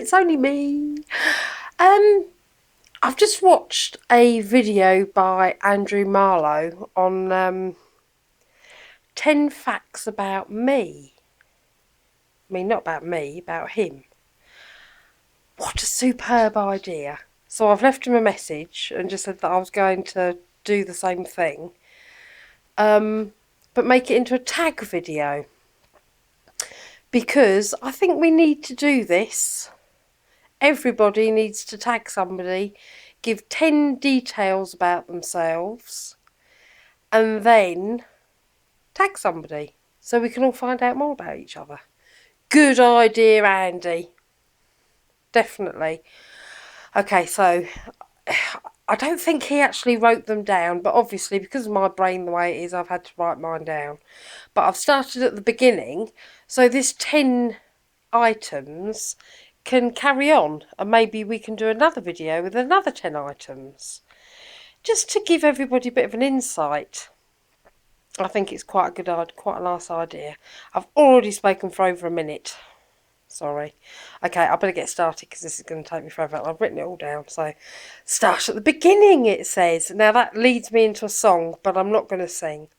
it's only me. I've just watched a video by Andrew Marlowe on 10 facts about me. I mean, not about me, about him. What a superb idea. So I've left him a message and just said that I was going to do the same thing, but make it into a tag video. Because I think we need to do this. Everybody needs to tag somebody, give 10 details about themselves, and then tag somebody so we can all find out more about each other. Good idea, Andy. Definitely. Okay, so I don't think he actually wrote them down, but obviously because of my brain the way it is, I've had to write mine down. But I've started at the beginning, so this 10 items can carry on, and maybe we can do another video with another 10 items, just to give everybody a bit of an insight. I think it's quite a nice idea. I've already spoken for over a minute. Sorry. Okay, I better get started because this is going to take me forever. I've written it all down. So, start at the beginning, it says. Now that leads me into a song, but I'm not going to sing.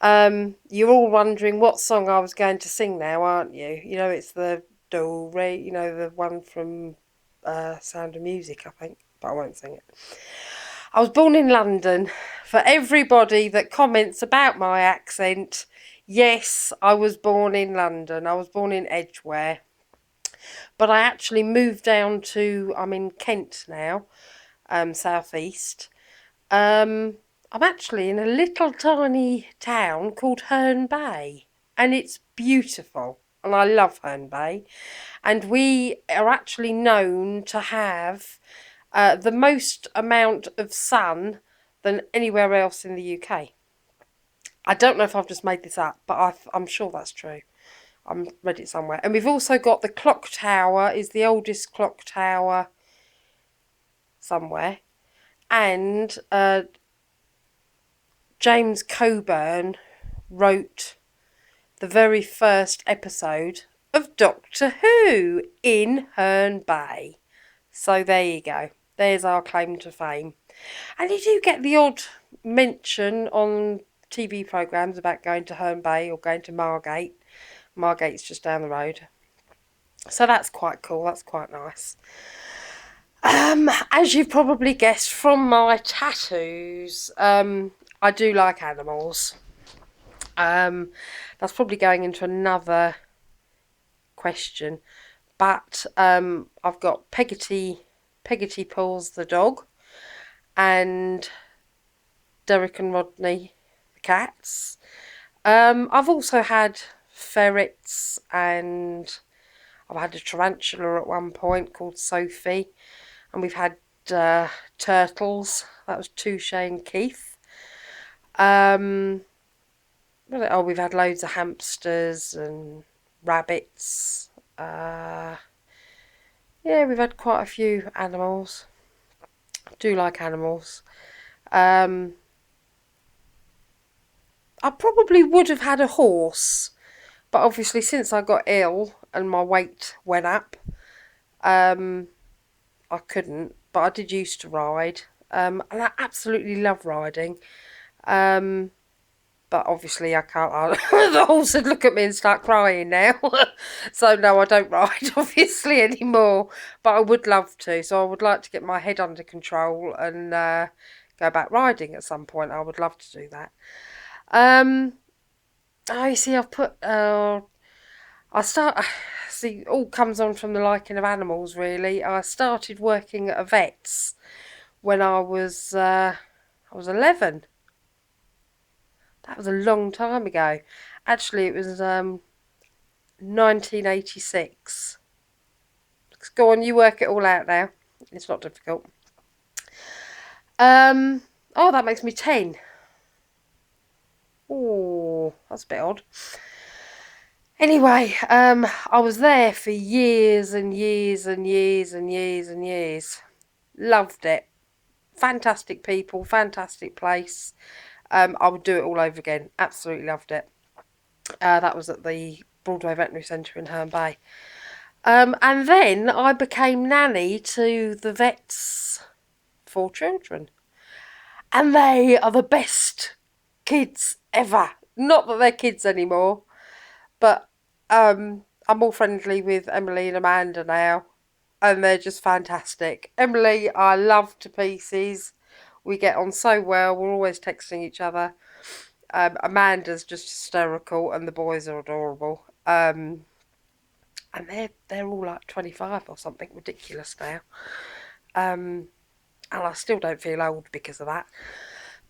You're all wondering what song I was going to sing now, aren't you? You know, it's the do re, you know, the one from Sound of Music, I think, but I won't sing it. I was born in London. For everybody that comments about my accent, yes, I was born in London. I was born in Edgware, but I actually moved down to, I'm in Kent now, south east. I'm actually in a little tiny town called Herne Bay, and it's beautiful, and I love Herne Bay. And we are actually known to have the most amount of sun than anywhere else in the UK. I don't know if I've just made this up, but I'm sure that's true. I read it somewhere. And we've also got the clock tower, is the oldest clock tower somewhere. And James Coburn wrote the very first episode of Doctor Who in Herne Bay. So there you go. There's our claim to fame. And you do get the odd mention on TV programmes about going to Herne Bay or going to Margate. Margate's just down the road. So that's quite cool. That's quite nice. As you've probably guessed from my tattoos, I do like animals. That's probably going into another question, but I've got Peggotty Pulls the dog, and Derek and Rodney the cats. I've also had ferrets, and I've had a tarantula at one point called Sophie, and we've had turtles. That was Touche and Keith. We've had loads of hamsters and rabbits. Yeah, we've had quite a few animals. I do like animals. I probably would have had a horse, but obviously since I got ill and my weight went up, I couldn't. But I did used to ride, and I absolutely love riding. But obviously I can't. The horse would look at me and start crying now. So no, I don't ride obviously anymore. But I would love to. So I would like to get my head under control and go back riding at some point. I would love to do that. You see, I've put. See, it all comes on from the liking of animals. Really, I started working at a vet's when I was 11. That was a long time ago. Actually, it was 1986. Go on, you work it all out now. It's not difficult. Oh, that makes me 10. Oh, that's a bit odd. Anyway, I was there for years and years and years and years and years. Loved it. Fantastic people, fantastic place. I would do it all over again. Absolutely loved it. That was at the Broadway Veterinary Centre in Herne Bay. And then I became nanny to the vet's 4 children. And they are the best kids ever. Not that they're kids anymore, but I'm all friendly with Emily and Amanda now. And they're just fantastic. Emily, I love to pieces. We get on so well. We're always texting each other. Amanda's just hysterical, and the boys are adorable. And they're all like 25 or something ridiculous now. And I still don't feel old because of that.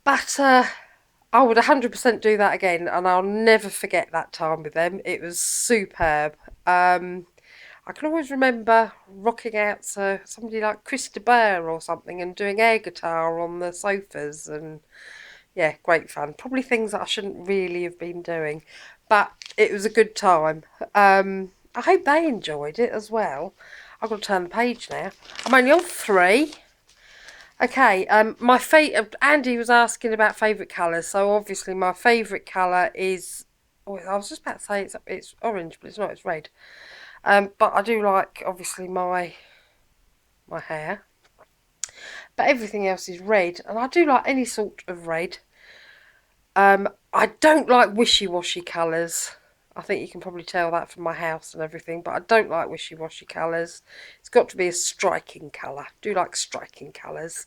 But I would 100% do that again, and I'll never forget that time with them. It was superb. I can always remember rocking out to somebody like Kristina or something and doing air guitar on the sofas, and yeah, great fun. Probably things that I shouldn't really have been doing, but it was a good time. I hope they enjoyed it as well. I've got to turn the page now. I'm only on 3. Okay, Andy was asking about favourite colours, so obviously my favourite colour is, oh, I was just about to say it's orange, but it's not, it's red. But I do like, obviously, my hair. But everything else is red, and I do like any sort of red. I don't like wishy-washy colours. I think you can probably tell that from my house and everything, but I don't like wishy-washy colours. It's got to be a striking colour. I do like striking colours.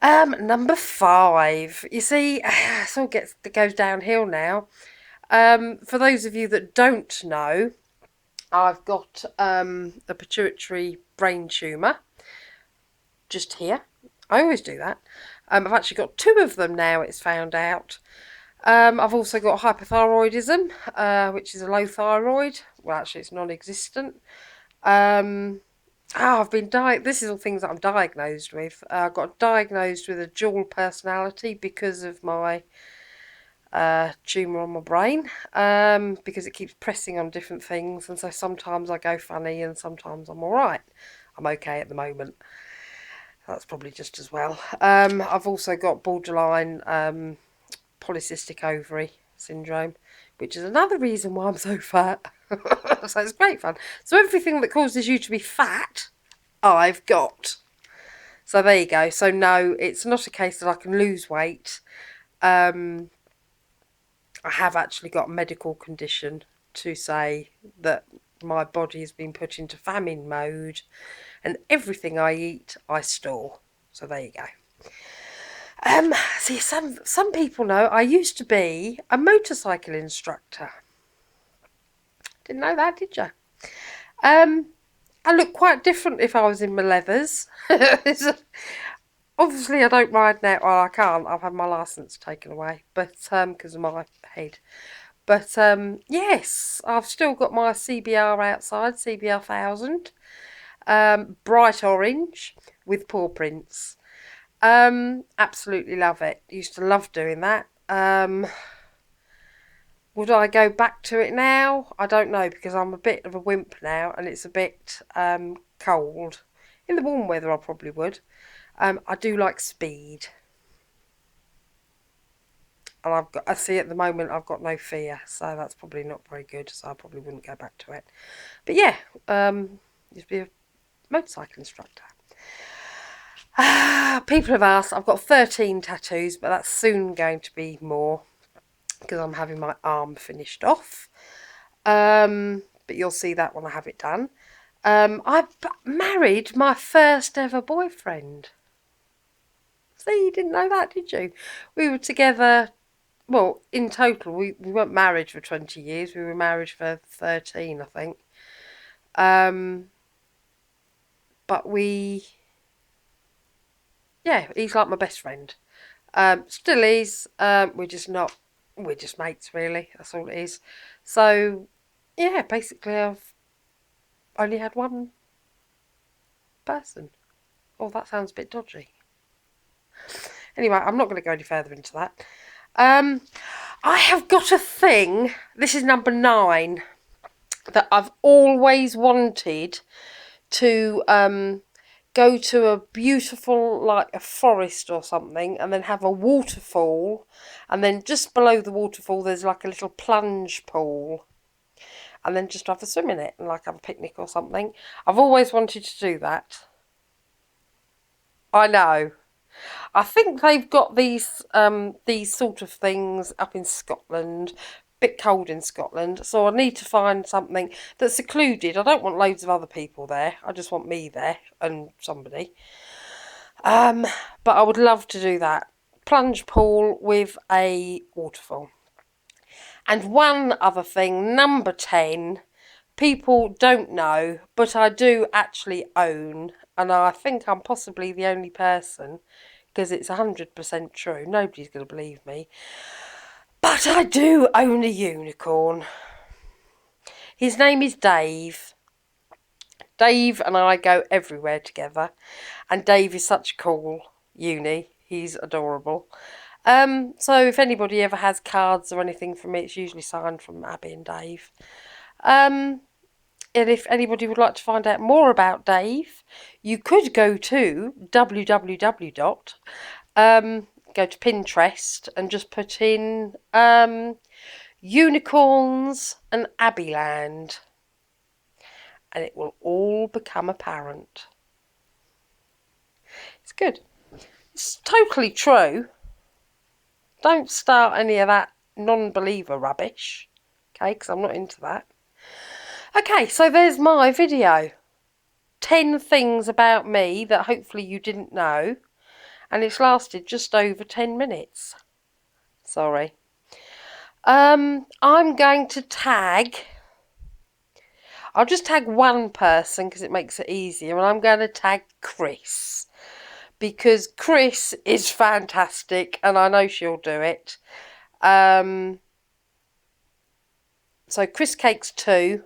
Number 5. You see, it all goes downhill now. For those of you that don't know, I've got a pituitary brain tumour just here. I always do that. I've actually got 2 of them now, it's found out. I've also got hypothyroidism, which is a low thyroid. Well, actually, it's non-existent. I've been this is all things that I'm diagnosed with. I got diagnosed with a dual personality because of my tumour on my brain, because it keeps pressing on different things, and so sometimes I go funny and sometimes I'm alright. I'm okay at the moment. That's probably just as well. I've also got borderline polycystic ovary syndrome, which is another reason why I'm so fat. So it's great fun. So everything that causes you to be fat, I've got. So there you go. So no, it's not a case that I can lose weight. I have actually got a medical condition to say that my body has been put into famine mode, and everything I eat, I store. So there you go. See, some people know I used to be a motorcycle instructor. Didn't know that, did you? I look quite different if I was in my leathers. Obviously, I don't ride now. Well, I can't. I've had my licence taken away, but because of my head. But yes, I've still got my CBR outside, CBR 1000, bright orange with paw prints. Absolutely love it. Used to love doing that. Would I go back to it now? I don't know, because I'm a bit of a wimp now and it's a bit cold. In the warm weather I probably would. I do like speed. And I see at the moment I've got no fear, so that's probably not very good, so I probably wouldn't go back to it. But yeah, used to be a motorcycle instructor. People have asked, I've got 13 tattoos, but that's soon going to be more, because I'm having my arm finished off. But you'll see that when I have it done. I married my first ever boyfriend. See, you didn't know that, did you? We were together, well, in total, we weren't married for 20 years. We were married for 13, I think. But yeah, he's like my best friend. Still is. We're just mates, really. That's all it is. So, yeah, basically I've only had one person. Oh, that sounds a bit dodgy. Anyway, I'm not going to go any further into that. I have got a thing, this is number 9, that I've always wanted to go to a beautiful, like a forest or something, and then have a waterfall, and then just below the waterfall there's like a little plunge pool. and then just have a swim in it and like have a picnic or something. I've always wanted to do that. I know. I think they've got these sort of things up in Scotland. Bit cold in Scotland, so I need to find something that's secluded. I don't want loads of other people there. I just want me there and somebody. But I would love to do that. Plunge pool with a waterfall. And one other thing, number 10, people don't know, but I do actually own, and I think I'm possibly the only person, because it's 100% true, nobody's going to believe me, but I do own a unicorn. His name is Dave. Dave and I go everywhere together, and Dave is such a cool uni. He's adorable. So if anybody ever has cards or anything from me, it's usually signed from Abby and Dave. And if anybody would like to find out more about Dave, you could go to go to Pinterest and just put in unicorns and Abbeyland, and it will all become apparent. It's good. It's totally true. Don't start any of that non-believer rubbish, okay, because I'm not into that. Okay, so there's my video. 10 things about me that hopefully you didn't know, and it's lasted just over 10 minutes. Sorry. I'm going to tag... I'll just tag one person because it makes it easier, and I'm going to tag Chris, because Chris is fantastic and I know she'll do it. So Chris Cakes 2,